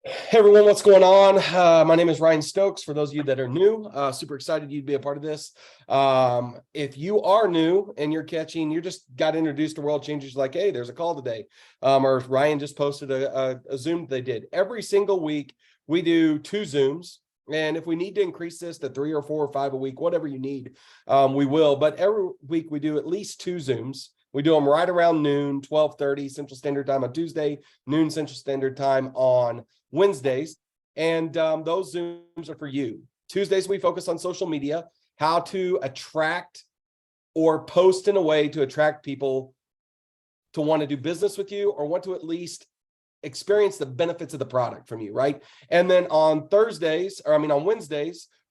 Hey everyone, what's going on? My name is Ryan Stokes. For those of you that are new, super excited you'd be a part of this. If you are new and you just got introduced to World Changers, like, hey, there's a call today. Or Ryan just posted a Zoom they did. Every single week, we do 2 Zooms. And if we need to increase this to 3 or 4 or 5 a week, whatever you need, we will. But every week we do at least 2 Zooms. We do them right around noon, 12:30 Central Standard Time on Tuesday, noon Central Standard Time on Wednesdays, and those Zooms are for you. Tuesdays, we focus on social media, how to attract or post in a way to attract people to want to do business with you or want to at least experience the benefits of the product from you, right? And then on Wednesdays,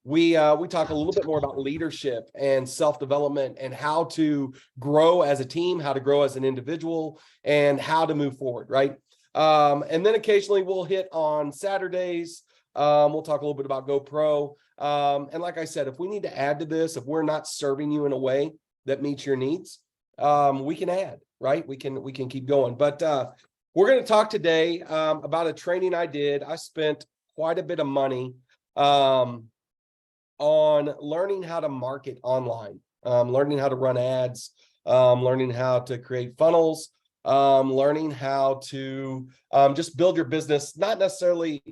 we talk a little bit more about leadership and self-development and how to grow as a team, how to grow as an individual, and how to move forward, right? And then occasionally we'll hit on Saturdays. We'll talk a little bit about GoPro. And like I said, if we need to add to this, if we're not serving you in a way that meets your needs, we can add, right? We can keep going. But we're going to talk today about a training I did. I spent quite a bit of money on learning how to market online, learning how to run ads, learning how to create funnels, learning how to just build your business, not necessarily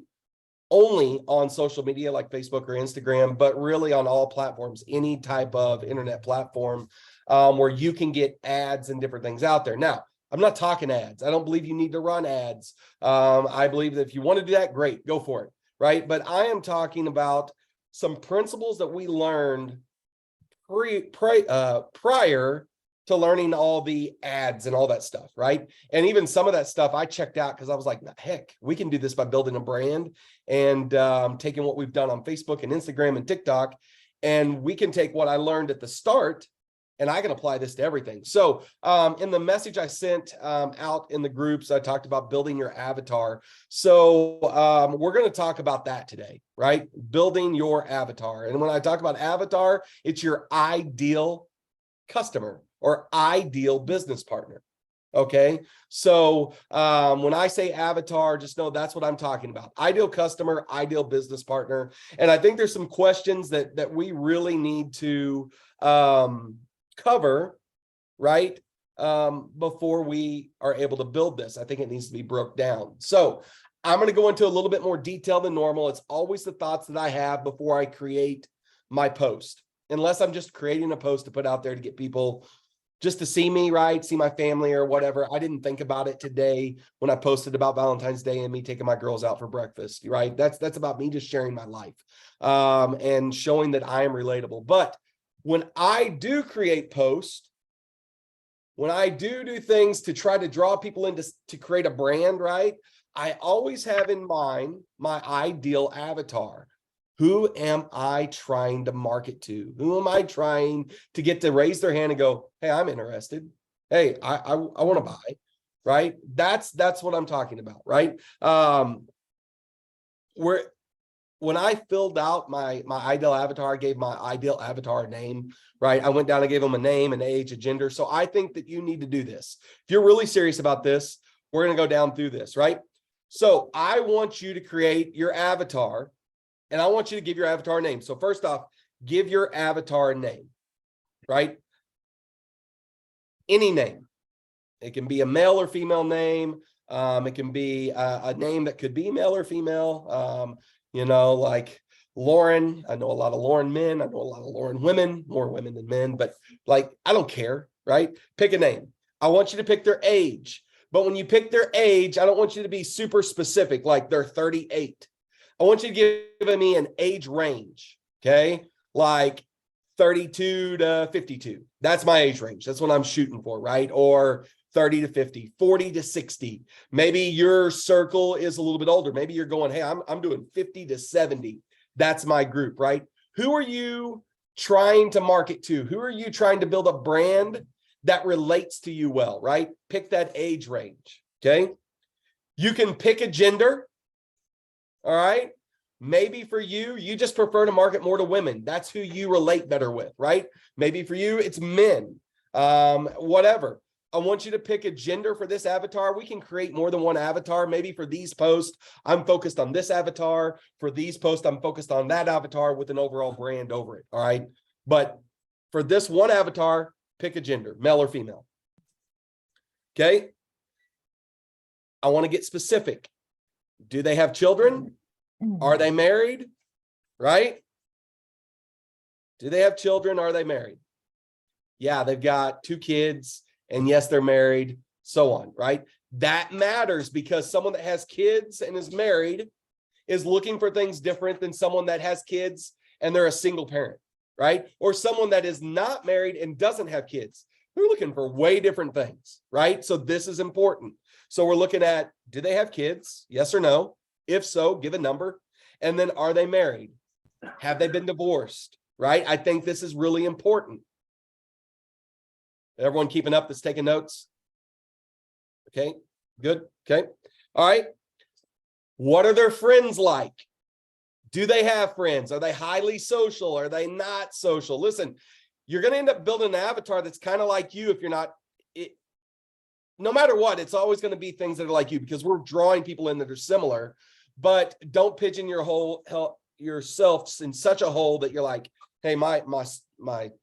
only on social media like Facebook or Instagram, but really on all platforms, any type of internet platform where you can get ads and different things out there. Now, I'm not talking ads. I don't believe you need to run ads. I believe that if you want to do that, great, go for it, right? But I am talking about some principles that we learned prior to learning all the ads and all that stuff, right? And even some of that stuff I checked out because I was like, heck, we can do this by building a brand and taking what we've done on Facebook and Instagram and TikTok, and we can take what I learned at the start and I can apply this to everything. So in the message I sent out in the groups, I talked about building your avatar. So we're going to talk about that today, right? Building your avatar. And when I talk about avatar, it's your ideal customer or ideal business partner. Okay. So when I say avatar, just know that's what I'm talking about. Ideal customer, ideal business partner. And I think there's some questions that we really need to cover, right? Before we are able to build this. I think it needs to be broke down. So I'm going to go into a little bit more detail than normal. It's always the thoughts that I have before I create my post, unless I'm just creating a post to put out there to get people just to see me, right? See my family or whatever. I didn't think about it today when I posted about Valentine's Day and me taking my girls out for breakfast, right? That's about me just sharing my life and showing that I am relatable. But when I do create posts, when I do things to try to draw people in to create a brand, right? I always have in mind my ideal avatar. Who am I trying to market to? Who am I trying to get to raise their hand and go, hey, I'm interested. Hey, I want to buy, right? That's what I'm talking about, right? When I filled out my ideal avatar, I gave my ideal avatar a name, right? I went down and gave them a name, an age, a gender. So I think that you need to do this. If you're really serious about this, we're going to go down through this, right? So I want you to create your avatar, and I want you to give your avatar a name. So first off, give your avatar a name, right? Any name. It can be a male or female name. It can be a name that could be male or female. Like Lauren. I know a lot of Lauren men. I know a lot of Lauren women, more women than men, but like, I don't care, right? Pick a name. I want you to pick their age. But when you pick their age, I don't want you to be super specific, like they're 38. I want you to give me an age range, okay? Like 32 to 52. That's my age range. That's what I'm shooting for, right? Or 30 to 50, 40 to 60. Maybe your circle is a little bit older. Maybe you're going, hey, I'm doing 50 to 70. That's my group, right? Who are you trying to market to? Who are you trying to build a brand that relates to you well, right? Pick that age range, okay? You can pick a gender, all right? Maybe for you, you just prefer to market more to women. That's who you relate better with, right? Maybe for you, it's men, whatever. I want you to pick a gender for this avatar. We can create more than one avatar. Maybe for these posts, I'm focused on this avatar. For these posts, I'm focused on that avatar with an overall brand over it. All right. But for this one avatar, pick a gender, male or female. Okay. I want to get specific. Do they have children? Are they married? Right? Do they have children? Are they married? Yeah, they've got 2 kids, and yes, they're married, so on, right? That matters because someone that has kids and is married is looking for things different than someone that has kids and they're a single parent, right? Or someone that is not married and doesn't have kids. They're looking for way different things, right? So this is important. So we're looking at, do they have kids? Yes or no? If so, give a number. And then are they married? Have they been divorced, right? I think this is really important. Everyone keeping up that's taking notes? Okay, good. Okay. All right. What are their friends like? Do they have friends? Are they highly social? Are they not social? Listen, you're going to end up building an avatar that's kind of like you if you're not. No matter what, it's always going to be things that are like you because we're drawing people in that are similar, but don't pigeon yourself in such a hole that you're like, hey, my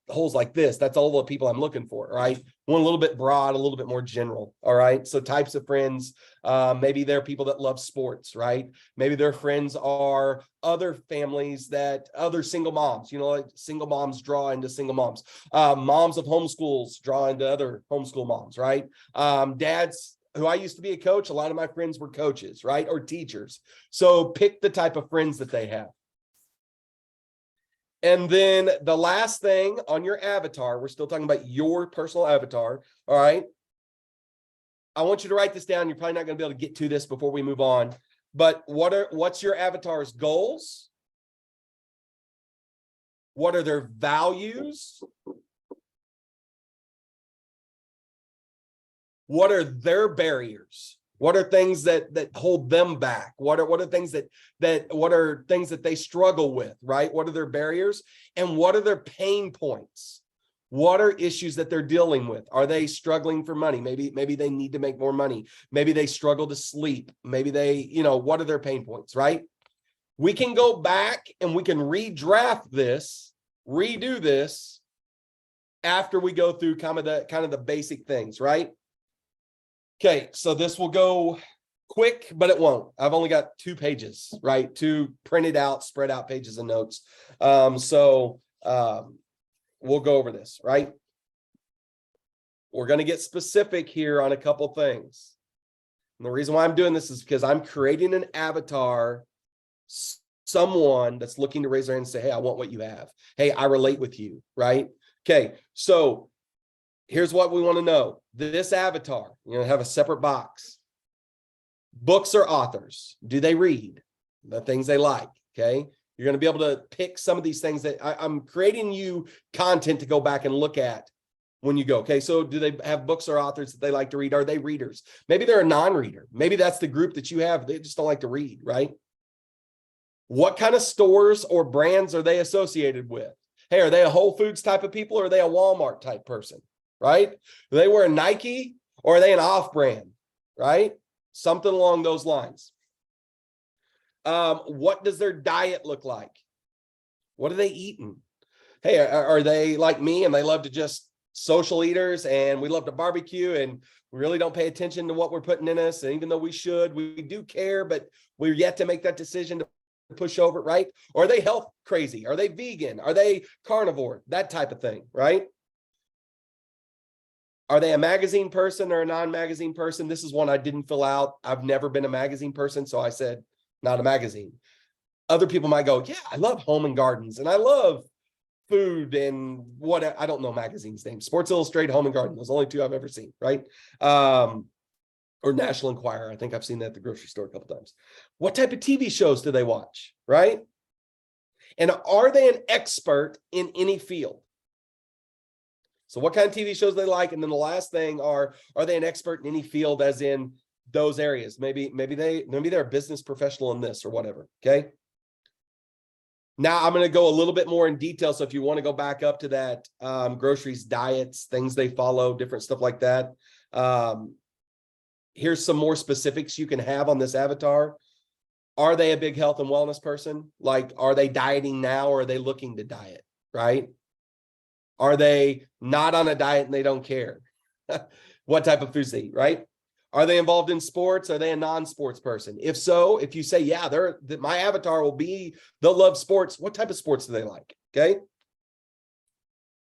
hole's like this. That's all the people I'm looking for, right? One a little bit broad, a little bit more general. All right. So types of friends, maybe they're people that love sports, right? Maybe their friends are other families other single moms, like single moms draw into single moms. Moms of homeschools draw into other homeschool moms, right? Dads who I used to be a coach, a lot of my friends were coaches, right? Or teachers. So pick the type of friends that they have. And then the last thing on your avatar, we're still talking about your personal avatar. All right. I want you to write this down. You're probably not going to be able to get to this before we move on. But what's your avatar's goals? What are their values? What are their barriers? What are things that hold them back? What are things that they struggle with, right? What are their barriers? And what are their pain points? What are issues that they're dealing with? Are they struggling for money? Maybe they need to make more money. Maybe they struggle to sleep. Maybe they, what are their pain points, right? We can go back and we can redraft this, redo this after we go through kind of the basic things, right? Okay, so this will go quick, but it won't. I've only got 2 pages, right? 2 printed out, spread out pages of notes. We'll go over this, right? We're going to get specific here on a couple things. And the reason why I'm doing this is because I'm creating an avatar, someone that's looking to raise their hand and say, hey, I want what you have. Hey, I relate with you, right? Okay, so here's what we want to know. This avatar, have a separate box. Books or authors? Do they read the things they like? Okay. You're going to be able to pick some of these things that I'm creating you content to go back and look at when you go. Okay. So do they have books or authors that they like to read? Are they readers? Maybe they're a non-reader. Maybe that's the group that you have. They just don't like to read, right? What kind of stores or brands are they associated with? Hey, are they a Whole Foods type of people or are they a Walmart type person? Right? Do they wear a Nike or are they an off-brand? Right? Something along those lines. What does their diet look like? What are they eating? Hey, are they like me and they love to just social eaters and we love to barbecue and we really don't pay attention to what we're putting in us? And even though we should, we do care, but we're yet to make that decision to push over, right? Or are they health crazy? Are they vegan? Are they carnivore? That type of thing, right? Are they a magazine person or a non-magazine person? This is one I didn't fill out. I've never been a magazine person, so I said not a magazine. Other people might go, yeah, I love Home and Gardens and I love food and what, I don't know magazines names. Sports Illustrated, Home and Garden. Those are the only 2 I've ever seen, right? Or National Enquirer. I think I've seen that at the grocery store a couple times. What type of TV shows do they watch, right? And are they an expert in any field? So what kind of TV shows they like? And then the last thing are they an expert in any field as in those areas? Maybe they're a business professional in this or whatever. Okay. Now I'm going to go a little bit more in detail. So if you want to go back up to that, groceries, diets, things they follow, different stuff like that. Here's some more specifics you can have on this avatar. Are they a big health and wellness person? Like, are they dieting now, or are they looking to diet, right? Are they not on a diet and they don't care what type of foods they eat, right? Are they involved in sports? Are they a non-sports person? If so, if you say, yeah, my avatar will be, they'll love sports. What type of sports do they like? Okay.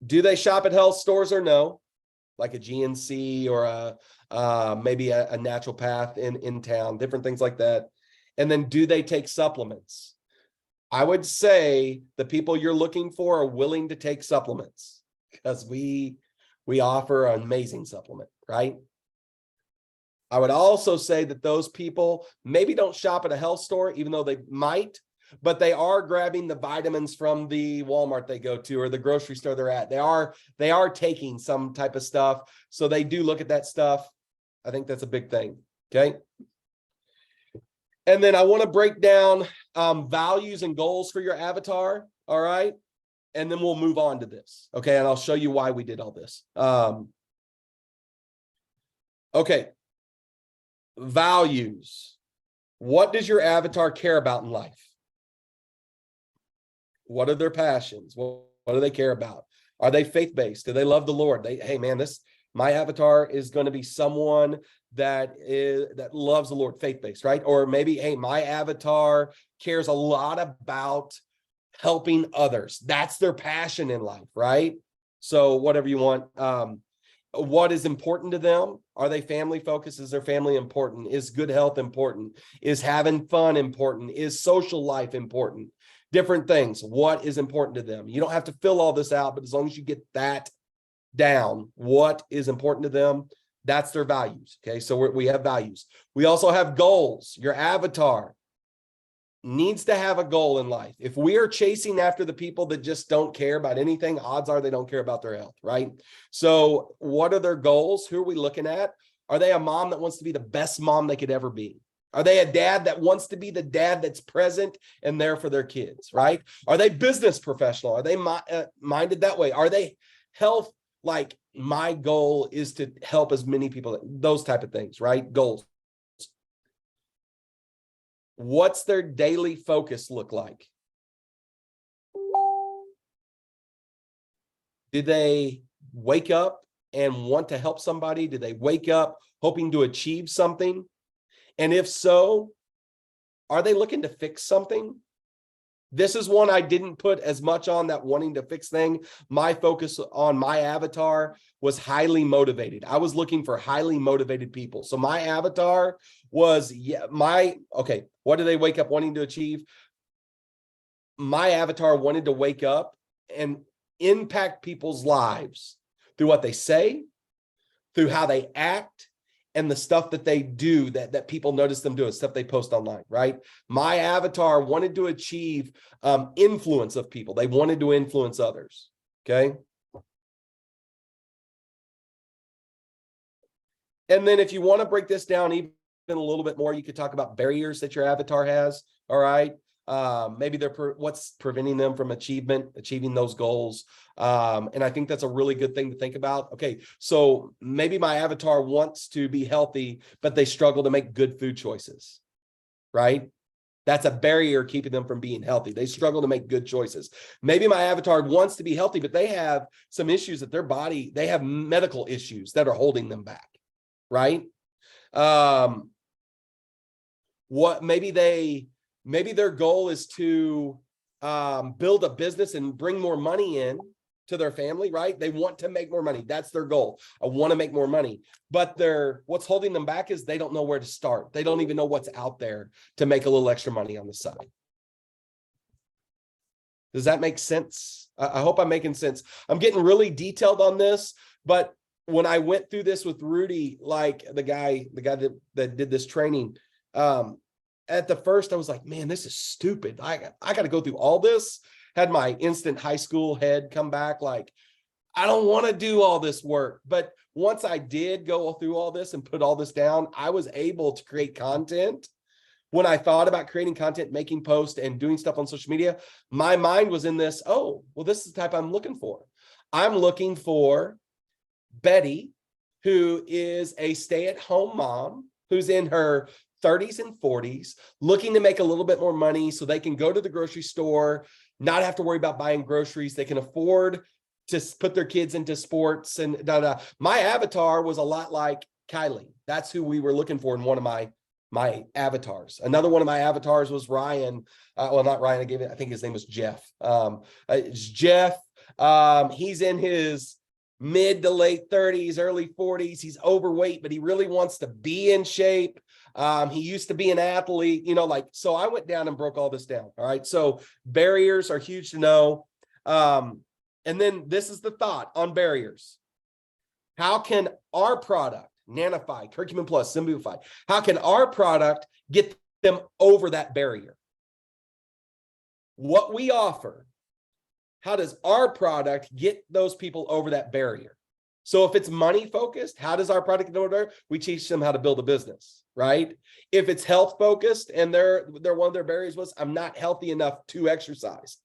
Do they shop at health stores or no? Like a GNC or maybe a natural path in town, different things like that. And then do they take supplements? I would say the people you're looking for are willing to take supplements, because we offer an amazing supplement, right? I would also say that those people maybe don't shop at a health store, even though they might, but they are grabbing the vitamins from the Walmart they go to or the grocery store they're at. They are taking some type of stuff. So they do look at that stuff. I think that's a big thing. Okay. And then I want to break down values and goals for your avatar. All right. And then we'll move on to this. Okay. And I'll show you why we did all this. Okay. Values. What does your avatar care about in life? What are their passions? What do they care about? Are they faith-based? Do they love the Lord? Hey man, my avatar is going to be someone that loves the Lord, faith-based, right? Or maybe, hey, my avatar cares a lot about helping others. That's their passion in life, right? So whatever you want. What is important to them? Are they family focused? Is their family important? Is good health important? Is having fun important? Is social life important? Different things. What is important to them? You don't have to fill all this out, but as long as you get that down, what is important to them, that's their values. Okay, so we have values. We also have goals. Your avatar needs to have a goal in life. If we are chasing after the people that just don't care about anything, odds are they don't care about their health, right? So what are their goals? Who are we looking at? Are they a mom that wants to be the best mom they could ever be? Are they a dad that wants to be the dad that's present and there for their kids, right? Are they business professional? Are they minded that way? Are they health? Like, my goal is to help as many people, those type of things, right? Goals. What's their daily focus look like? Do they wake up and want to help somebody? Do they wake up hoping to achieve something? And if so, are they looking to fix something? This is one I didn't put as much on, that wanting to fix thing. My focus on my avatar was highly motivated. I was looking for highly motivated people. So my avatar was, what do they wake up wanting to achieve? My avatar wanted to wake up and impact people's lives through what they say, through how they act, and the stuff that they do that people notice them doing, stuff they post online, right? My avatar wanted to achieve influence of people. They wanted to influence others, okay? And then if you want to break this down even a little bit more, you could talk about barriers that your avatar has, all right? Maybe what's preventing them from achieving those goals. And I think that's a really good thing to think about. Okay, so maybe my avatar wants to be healthy, but they struggle to make good food choices, right? That's a barrier keeping them from being healthy. They struggle to make good choices. Maybe my avatar wants to be healthy, but they have some issues that their body, they have medical issues that are holding them back, right? Maybe their goal is to build a business and bring more money in to their family, right? They want to make more money. That's their goal. I want to make more money. But what's holding them back is they don't know where to start. They don't even know what's out there to make a little extra money on the side. Does that make sense? I hope I'm making sense. I'm getting really detailed on this, but when I went through this with Rudy, like the guy that did this training, at the first I was like, man, this is stupid. I got to go through all this. Had my instant high school head come back, like, I don't want to do all this work. But once I did go through all this and put all this down, I was able to create content when I thought about creating content, making posts, and doing stuff on social media, my mind was in this, oh, well, this is the type I'm looking for. I'm looking for Betty, who is a stay-at-home mom, who's in her 30s and 40s, looking to make a little bit more money so they can go to the grocery store, not have to worry about buying groceries. They can afford to put their kids into sports and da. My avatar was a lot like Kylie. That's who we were looking for in one of my avatars. Another one of my avatars was Ryan. Well, not Ryan. I think his name was Jeff. It's Jeff. He's in his mid to late 30s, early 40s. He's overweight, but he really wants to be in shape. He used to be an athlete, so I went down and broke all this down. All right. So barriers are huge to know. And then this is the thought on barriers. How can our product, Nanify, Curcumin Plus, Symbiofy, how can our product get them over that barrier? What we offer, how does our product get those people over that barrier? So if it's money focused, how does our product get over there? We teach them how to build a business, right? If it's health focused and they're one of their barriers was, I'm not healthy enough to exercise.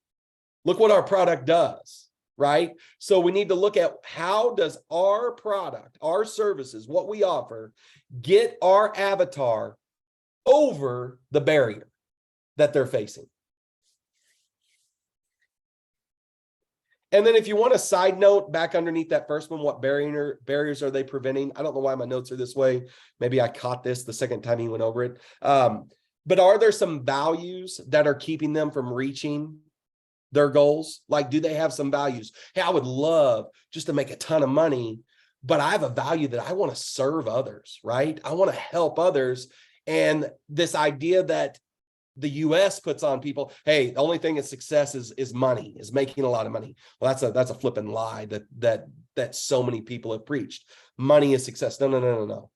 Look what our product does, right? So we need to look at how does our product, our services, what we offer, get our avatar over the barrier that they're facing. And then if you want a side note back underneath that first one, what barriers are they preventing? I don't know why my notes are this way. Maybe I caught this the second time he went over it. But are there some values that are keeping them from reaching their goals? Like, do they have some values? Hey, I would love just to make a ton of money, but I have a value that I want to serve others, right? I want to help others. And this idea that the US puts on people, hey, the only thing is success is money, is making a lot of money. Well, that's a flipping lie that so many people have preached. Money is success. No.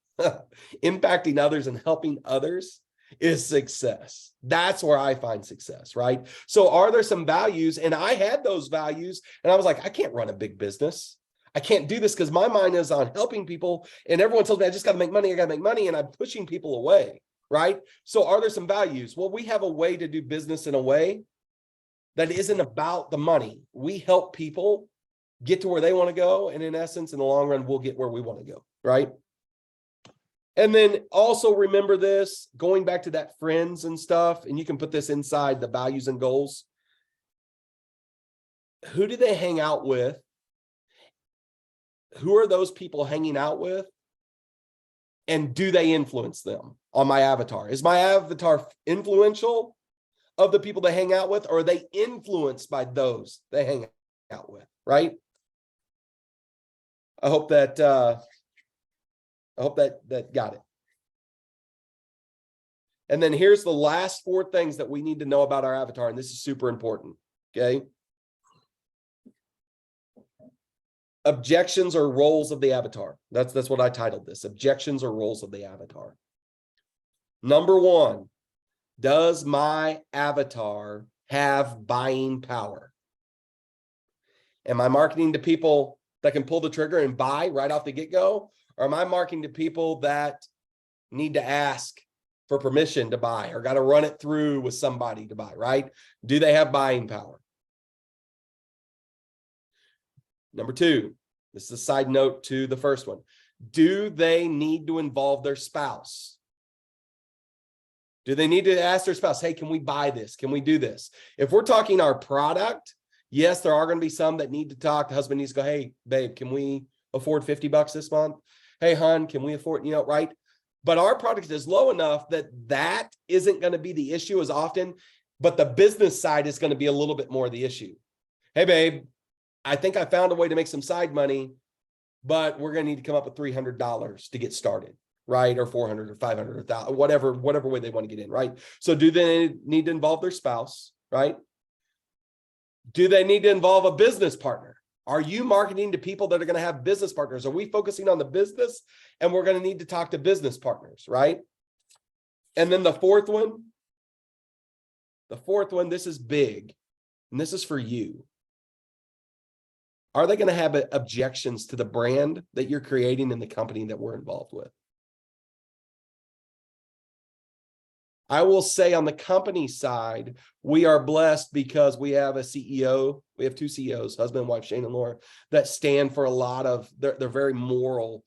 Impacting others and helping others is success. That's where I find success, right? So are there some values? And I had those values and I was like, I can't run a big business. I can't do this because my mind is on helping people. And everyone tells me I just got to make money. I got to make money. And I'm pushing people away. Right? So are there some values? Well, we have a way to do business in a way that isn't about the money. We help people get to where they want to go. And in essence, in the long run, we'll get where we want to go. Right? And then also remember this, going back to that friends and stuff, and you can put this inside the values and goals. Who do they hang out with? Who are those people hanging out with? And do they influence them on my avatar? Is my avatar influential of the people they hang out with, or are they influenced by those they hang out with, right? I hope that got it. And then here's the last 4 things that we need to know about our avatar, and this is super important, okay? Objections or roles of the avatar. That's what I titled this. Objections or roles of the avatar. Number 1, does my avatar have buying power? Am I marketing to people that can pull the trigger and buy right off the get-go? Or am I marketing to people that need to ask for permission to buy or got to run it through with somebody to buy, right? Do they have buying power? Number 2, this is a side note to the first one. Do they need to involve their spouse? Do they need to ask their spouse, hey, can we buy this? Can we do this? If we're talking our product, yes, there are going to be some that need to talk. The husband needs to go, hey, babe, can we afford $50 this month? Hey, hon, can we afford, right? But our product is low enough that isn't going to be the issue as often, but the business side is going to be a little bit more the issue. Hey, babe, I think I found a way to make some side money, but we're going to need to come up with $300 to get started, right? Or 400 or 500 or 1,000, whatever way they want to get in, right? So do they need to involve their spouse, right? Do they need to involve a business partner? Are you marketing to people that are going to have business partners? Are we focusing on the business and we're going to need to talk to business partners, right? And then the fourth one, this is big, and this is for you. Are they going to have objections to the brand that you're creating in the company that we're involved with? I will say on the company side, we are blessed because we have a CEO. We have two CEOs, husband and wife, Shane and Laura, that stand for a lot of, they're very moral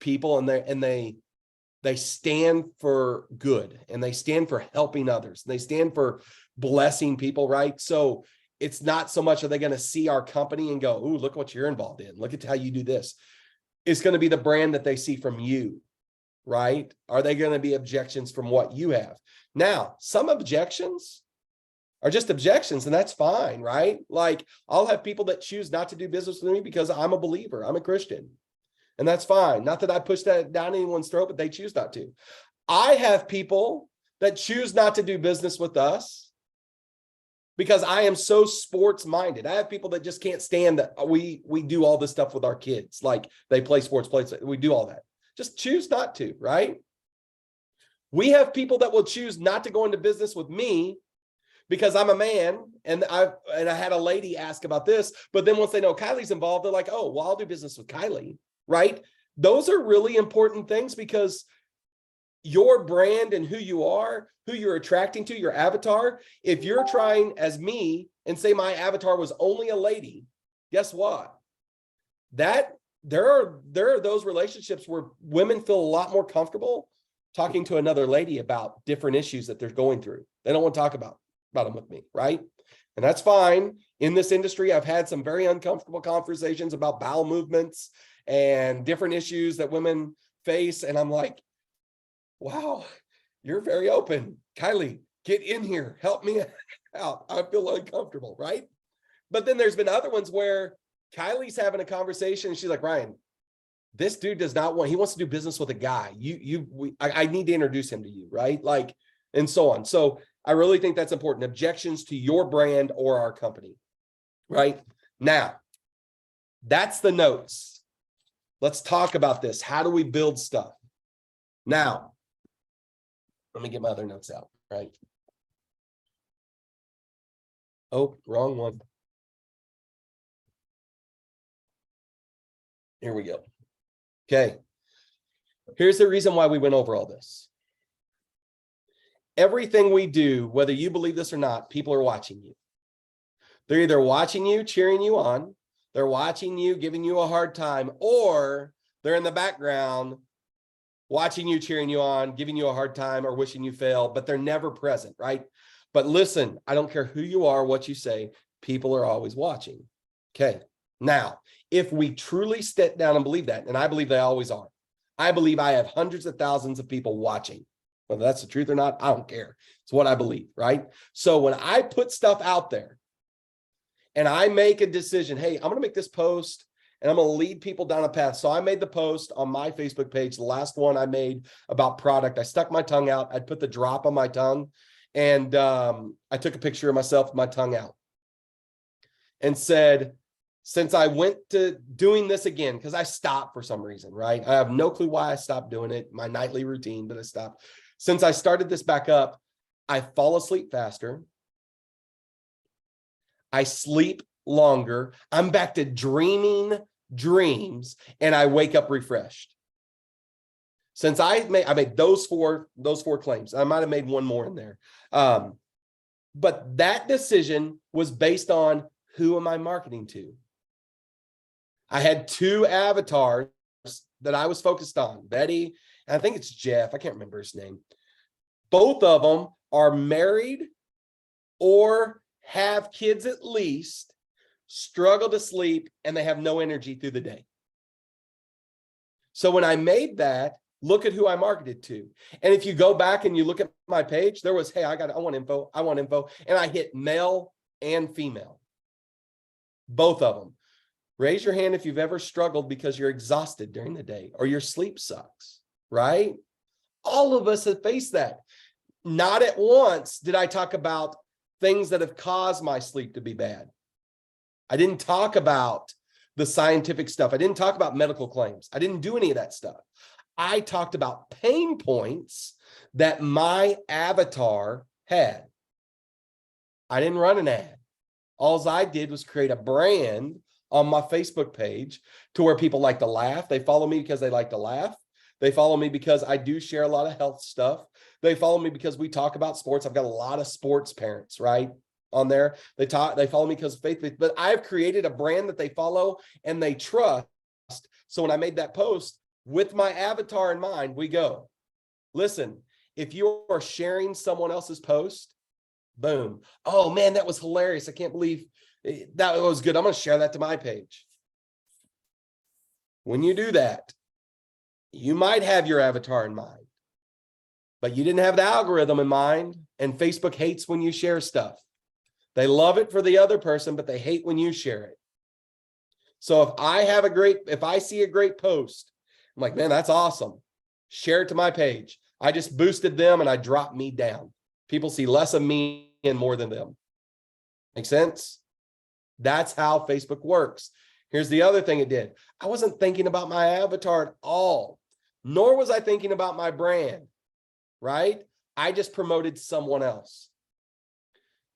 people, and they stand for good, and they stand for helping others. They stand for blessing people, right? So it's not so much are they going to see our company and go, "Ooh, look what you're involved in. Look at how you do this." It's going to be the brand that they see from you, right? Are they going to be objections from what you have? Now, some objections are just objections, and that's fine, right? Like, I'll have people that choose not to do business with me because I'm a believer, I'm a Christian, and that's fine. Not that I push that down anyone's throat, but they choose not to. I have people that choose not to do business with us because I am so sports minded. I have people that just can't stand that we do all this stuff with our kids. Like, they play sports, we do all that. Just choose not to, right? We have people that will choose not to go into business with me because I'm a man, and I had a lady ask about this, but then once they know Kylie's involved, they're like, "Oh, well, I'll do business with Kylie," right? Those are really important things, because your brand and who you are, who you're attracting to, your avatar, if you're trying as me and say my avatar was only a lady, guess what? That there are those relationships where women feel a lot more comfortable talking to another lady about different issues that they're going through. They don't want to talk about them with me, right? And that's fine. In this industry, I've had some very uncomfortable conversations about bowel movements and different issues that women face. And I'm like, wow, you're very open. Kylie, get in here. Help me out. I feel uncomfortable, right? But then there's been other ones where Kylie's having a conversation and she's like, "Ryan, this dude does not want, he wants to do business with a guy. I need to introduce him to you," right? Like, and so on. So I really think that's important. Objections to your brand or our company, right? Now, that's the notes. Let's talk about this. How do we build stuff? Now, let me get my other notes out, right? Oh, wrong one. Here we go. Okay. Here's the reason why we went over all this. Everything we do, whether you believe this or not, people are watching you. They're either watching you, cheering you on, they're watching you, giving you a hard time, or they're in the background watching you, cheering you on, giving you a hard time, or wishing you fail, but they're never present, right? But listen, I don't care who you are, what you say, people are always watching. Okay. Now, if we truly sit down and believe that, and I believe they always are, I believe I have hundreds of thousands of people watching. Whether that's the truth or not, I don't care. It's what I believe, right? So when I put stuff out there and I make a decision, hey, I'm going to make this post and I'm going to lead people down a path. So I made the post on my Facebook page, the last one I made about product. I stuck my tongue out. I put the drop on my tongue, and I took a picture of myself with my tongue out and said, since I went to doing this again, because I stopped for some reason, right? I have no clue why I stopped doing it, my nightly routine, but I stopped. Since I started this back up, I fall asleep faster. I sleep longer. I'm back to dreaming dreams, and I wake up refreshed. Since I made those four claims. I might have made one more in there. But that decision was based on, who am I marketing to? I had two avatars that I was focused on, Betty, and I think it's Jeff. I can't remember his name. Both of them are married or have kids at least, struggle to sleep, and they have no energy through the day. So when I made that, look at who I marketed to. And if you go back and you look at my page, there was, hey, I want info. And I hit male and female, both of them. Raise your hand if you've ever struggled because you're exhausted during the day or your sleep sucks, right? All of us have faced that. Not at once did I talk about things that have caused my sleep to be bad. I didn't talk about the scientific stuff. I didn't talk about medical claims. I didn't do any of that stuff. I talked about pain points that my avatar had. I didn't run an ad. All I did was create a brand on my Facebook page to where people like to laugh. They follow me because they like to laugh. They follow me because I do share a lot of health stuff. They follow me because we talk about sports. I've got a lot of sports parents, right, on there. They follow me because of faith, but I've created a brand that they follow and they trust. So when I made that post with my avatar in mind, we go, listen, if you are sharing someone else's post, boom. Oh man, that was hilarious. I can't believe that was good. I'm going to share that to my page. When you do that, you might have your avatar in mind, but you didn't have the algorithm in mind. And Facebook hates when you share stuff. They love it for the other person, but they hate when you share it. So if I see a great post, I'm like, man, that's awesome. Share it to my page. I just boosted them and I dropped me down. People see less of me and more than them. Make sense? That's how Facebook works. Here's the other thing it did. I wasn't thinking about my avatar at all, nor was I thinking about my brand, right? I just promoted someone else.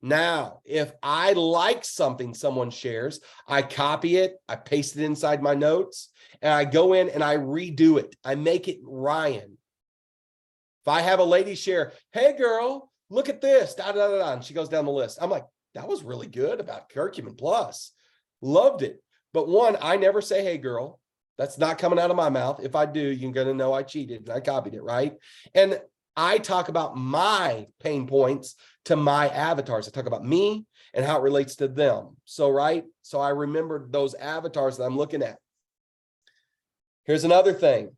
Now, if I like something someone shares, I copy it, I paste it inside my notes, and I go in and I redo it. I make it Ryan. If I have a lady share, hey girl, look at this, da, da, da, da, and she goes down the list. I'm like, that was really good about Curcumin Plus. Loved it. But one, I never say, hey girl, that's not coming out of my mouth. If I do, you're going to know I cheated and I copied it, right? And I talk about my pain points to my avatars. I talk about me and how it relates to them. So, right? So I remember those avatars that I'm looking at. Here's another thing.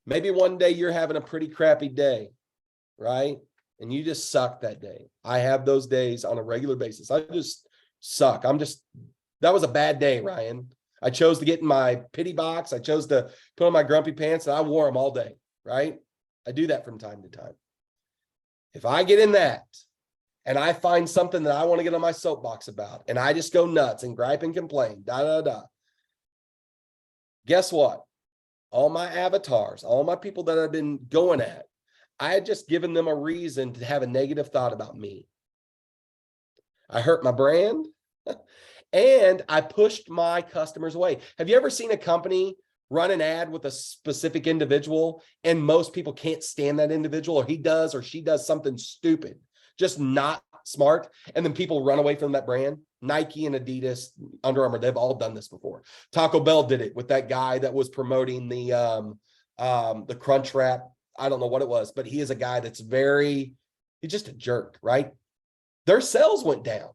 Maybe one day you're having a pretty crappy day, right? And you just suck that day. I have those days on a regular basis. I just suck. That was a bad day, Ryan. I chose to get in my pity box. I chose to put on my grumpy pants and I wore them all day, right? I do that from time to time. If I get in that and I find something that I want to get on my soapbox about and I just go nuts and gripe and complain, guess what? All my avatars, all my people that I've been going at, I had just given them a reason to have a negative thought about me. I hurt my brand and I pushed my customers away. Have you ever seen a company run an ad with a specific individual and most people can't stand that individual, or he does or she does something stupid, just not smart, and then people run away from that brand? Nike and Adidas, Under Armour, they've all done this before. Taco Bell did it with that guy that was promoting the Crunch Wrap. I don't know what it was, but he is a guy that's he's just a jerk, right? Their sales went down,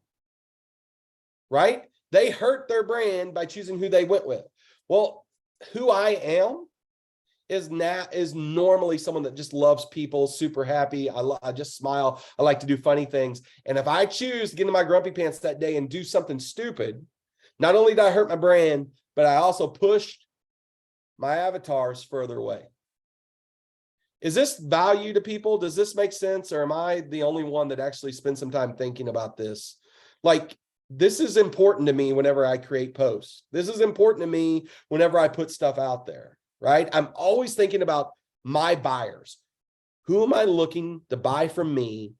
right? They hurt their brand by choosing who they went with. Well, who I am is normally someone that just loves people, super happy. I just smile. I like to do funny things. And if I choose to get into my grumpy pants that day and do something stupid, not only did I hurt my brand, but I also pushed my avatars further away. Is this value to people? Does this make sense? Or am I the only one that actually spends some time thinking about this? Like, this is important to me whenever I create posts. This is important to me whenever I put stuff out there, right? I'm always thinking about my buyers. Who am I looking to buy from me?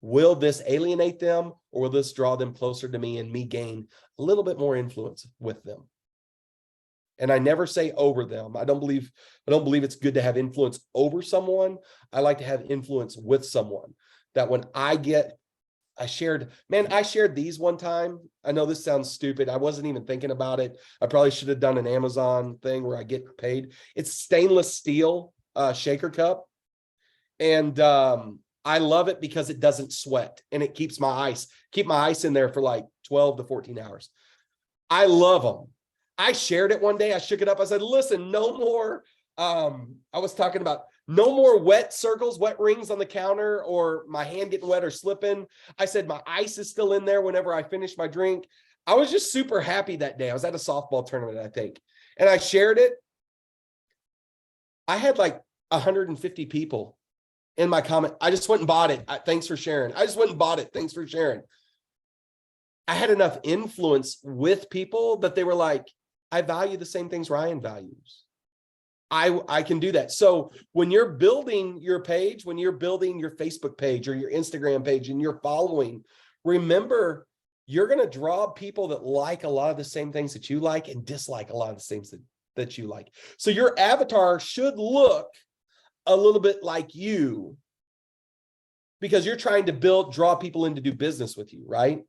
Will this alienate them, or will this draw them closer to me and me gain a little bit more influence with them? And I never say over them. I don't believe it's good to have influence over someone. I like to have influence with someone, that when I shared these one time. I know this sounds stupid. I wasn't even thinking about it. I probably should have done an Amazon thing where I get paid. It's stainless steel shaker cup. And I love it because it doesn't sweat and it keeps my ice in there for like 12 to 14 hours. I love them. I shared it one day. I shook it up. I said, listen, no more. I was talking about no more wet circles, wet rings on the counter, or my hand getting wet or slipping. I said, my ice is still in there whenever I finish my drink. I was just super happy that day. I was at a softball tournament, I think, and I shared it. I had like 150 people in my comment. I just went and bought it. Thanks for sharing. I just went and bought it. Thanks for sharing. I had enough influence with people that they were like, I value the same things Ryan values. I can do that. So when you're building your page, when you're building your Facebook page or your Instagram page and you're following, remember, you're going to draw people that like a lot of the same things that you like and dislike a lot of the same that you like. So your avatar should look a little bit like you, because you're trying to draw people in to do business with you, right?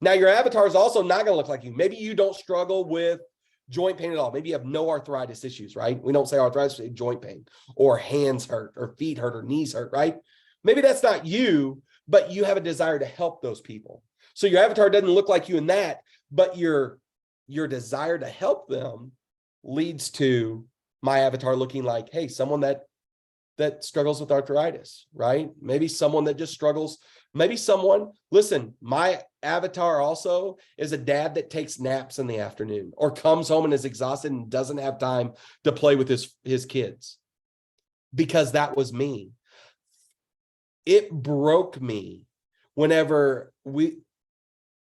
Now, your avatar is also not going to look like you. Maybe you don't struggle with joint pain at all. Maybe you have no arthritis issues, right? We don't say arthritis, we say joint pain, or hands hurt, or feet hurt, or knees hurt, right? Maybe that's not you, but you have a desire to help those people. So your avatar doesn't look like you in that, but your desire to help them leads to my avatar looking like, hey, someone that struggles with arthritis, right? Maybe someone that just struggles. Maybe someone, listen, my avatar also is a dad that takes naps in the afternoon, or comes home and is exhausted and doesn't have time to play with his kids, because that was me. It broke me whenever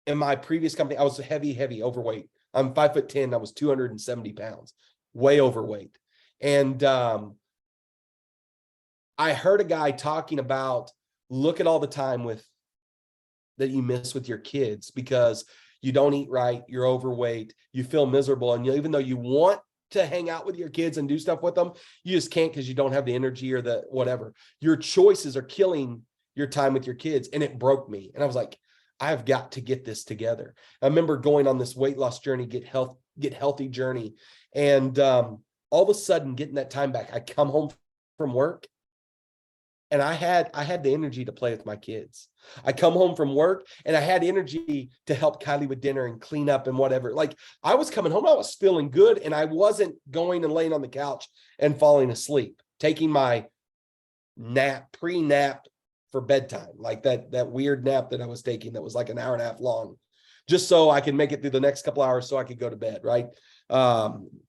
in my previous company, I was heavy overweight. I'm 5'10", I was 270 pounds, way overweight. And I heard a guy talking about, look at all the time that you miss with your kids because you don't eat right, you're overweight, you feel miserable. And even though you want to hang out with your kids and do stuff with them, you just can't because you don't have the energy or the whatever. Your choices are killing your time with your kids. And it broke me. And I was like, I've got to get this together. I remember going on this weight loss journey, get healthy journey. And all of a sudden getting that time back, I come home from work and I had the energy to play with my kids. I come home from work and I had energy to help Kylie with dinner and clean up and whatever. Like, I was coming home, I was feeling good, and I wasn't going and laying on the couch and falling asleep, taking my pre-nap for bedtime, like that weird nap that I was taking that was like an hour and a half long, just so I could make it through the next couple hours so I could go to bed, right?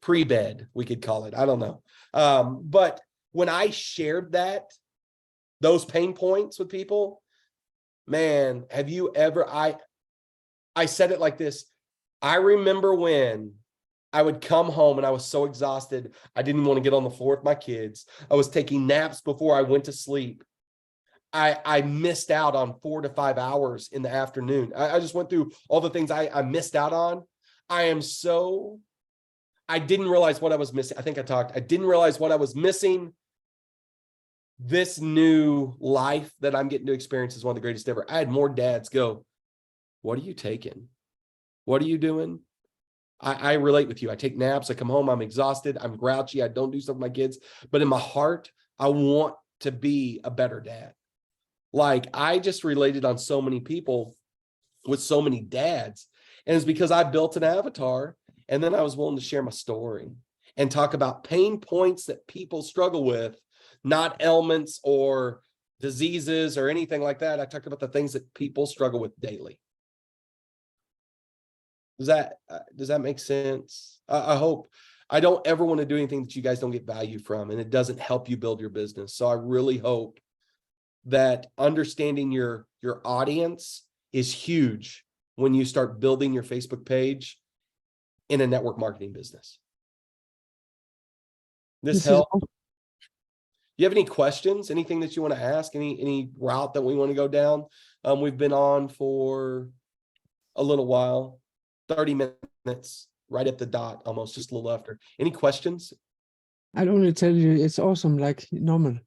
Pre-bed, we could call it. I don't know. But when I shared those pain points with people, man, have you ever, I said it like this. I remember when I would come home and I was so exhausted, I didn't want to get on the floor with my kids. I was taking naps before I went to sleep. I missed out on 4 to 5 hours in the afternoon. I just went through all the things I missed out on. I didn't realize what I was missing. I think I didn't realize what I was missing. This new life that I'm getting to experience is one of the greatest ever. I had more dads go, what are you taking? What are you doing? I relate with you. I take naps. I come home. I'm exhausted. I'm grouchy. I don't do stuff with my kids. But in my heart, I want to be a better dad. Like, I just related on so many people with so many dads. And it's because I built an avatar, and then I was willing to share my story and talk about pain points that people struggle with, not ailments or diseases or anything like that. I talked about the things that people struggle with daily. Does that make sense? I hope. I don't ever want to do anything that you guys don't get value from, and it doesn't help you build your business. So I really hope that understanding your audience is huge when you start building your Facebook page in a network marketing business. This helps. You have any questions, anything that you want to ask, any route that we want to go down? We've been on for a little while, 30 minutes, right at the dot, almost, just a little after. Any questions? I'll only tell you, it's awesome, like normal.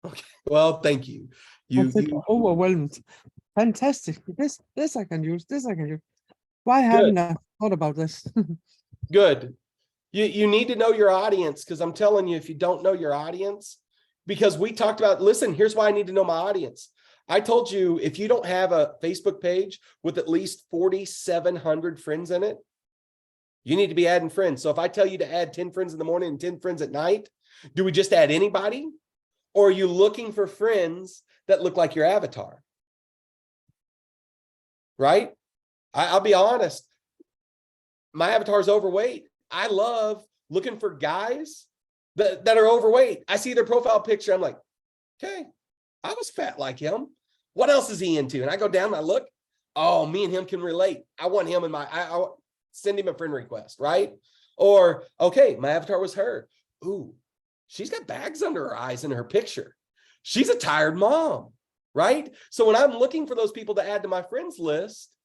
Okay, well, thank you. You overwhelmed. Fantastic. This I can use. This I can use. Why haven't I thought about this? Good. You need to know your audience, because I'm telling you, if you don't know your audience, because we talked about, listen, here's why I need to know my audience. I told you, if you don't have a Facebook page with at least 4,700 friends in it, you need to be adding friends. So if I tell you to add 10 friends in the morning and 10 friends at night, do we just add anybody? Or are you looking for friends that look like your avatar? Right? I'll be honest. My avatar is overweight. I love looking for guys that are overweight. I see their profile picture. I'm like, okay, I was fat like him. What else is he into? And I go down and I look, oh, me and him can relate. I want him in my, I send him a friend request, right? Or, okay, my avatar was her. Ooh, she's got bags under her eyes in her picture. She's a tired mom, right? So when I'm looking for those people to add to my friends list,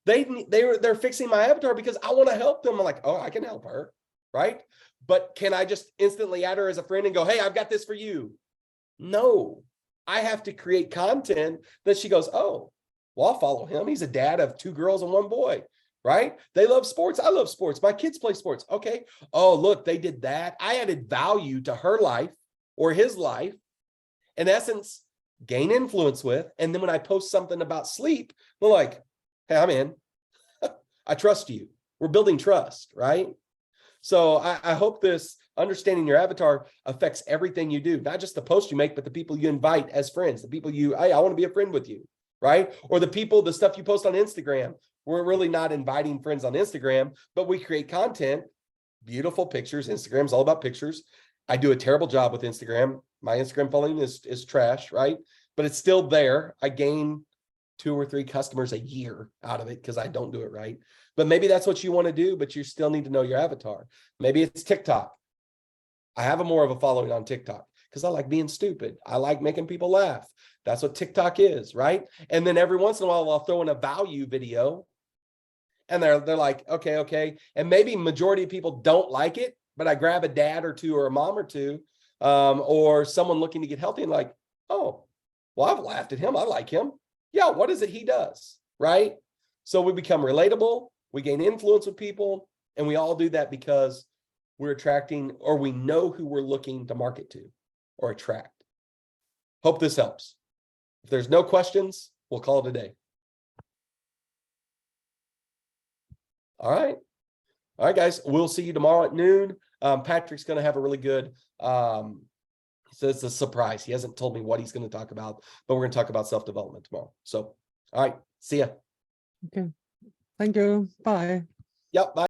they're fixing my avatar because I want to help them. I'm like, oh, I can help her. right? But can I just instantly add her as a friend and go, hey, I've got this for you? No, I have to create content that she goes, oh, well, I'll follow him. He's a dad of 2 girls and 1 boy, right? They love sports. I love sports. My kids play sports. Okay. Oh, look, they did that. I added value to her life or his life. In essence, gain influence with. And then when I post something about sleep, they're like, hey, I'm in. I trust you. We're building trust, right? So I hope this understanding your avatar affects everything you do, not just the post you make, but the people you invite as friends, the people you, hey, I want to be a friend with you, right? Or the stuff you post on Instagram. We're really not inviting friends on Instagram, but we create content, beautiful pictures. Instagram's all about pictures. I do a terrible job with Instagram. My Instagram following is trash, right? But it's still there. I gain 2 or 3 customers a year out of it because I don't do it right. But maybe that's what you want to do, but you still need to know your avatar. Maybe it's TikTok. I have more of a following on TikTok because I like being stupid. I like making people laugh. That's what TikTok is, right? And then every once in a while, I'll throw in a value video and they're like, okay. And maybe majority of people don't like it, but I grab a dad or 2 or a mom or 2 or someone looking to get healthy and like, oh, well, I've laughed at him. I like him. Yeah, what is it he does, right? So we become relatable, we gain influence with people, and we all do that because we're attracting, or we know who we're looking to market to or attract. Hope this helps. If there's no questions, we'll call it a day. All right, guys, we'll see you tomorrow at noon. Patrick's going to have a really good, so it's a surprise. He hasn't told me what he's going to talk about, but we're going to talk about self-development tomorrow. So, all right, see ya. Okay. Thank you. Bye. Yep, bye.